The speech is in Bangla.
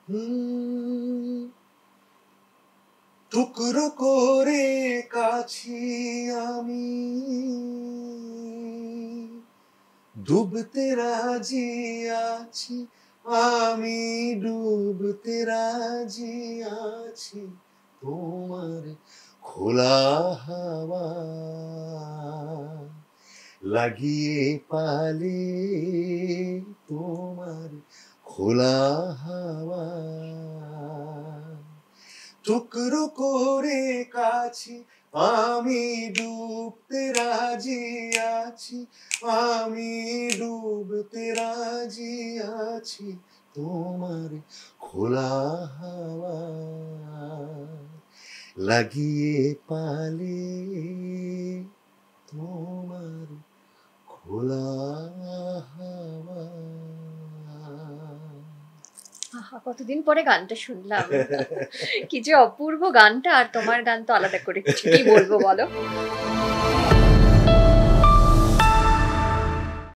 হুম, টুকরো করে কাছি আমি, ডুবতে রাজি আছি, আমি ডুবতে রাজি আছি তোমার খোলা হাওয়া লাগিয়ে পালে, তোমার খোলা হাওয়া টুকরো করে কাছি আমি, ডুবতে রাজি আছি, আমি ডুবতে রাজি আছি তোমার খোলা হাওয়া লাগিয়ে পালে, তোমার খোলা হাওয়া। আহা, কতদিন পরে গানটা শুনলাম। কি যে অপূর্ব গানটা, আর তোমার গান তো আলাদা করে কিছু কি বলবো বলো।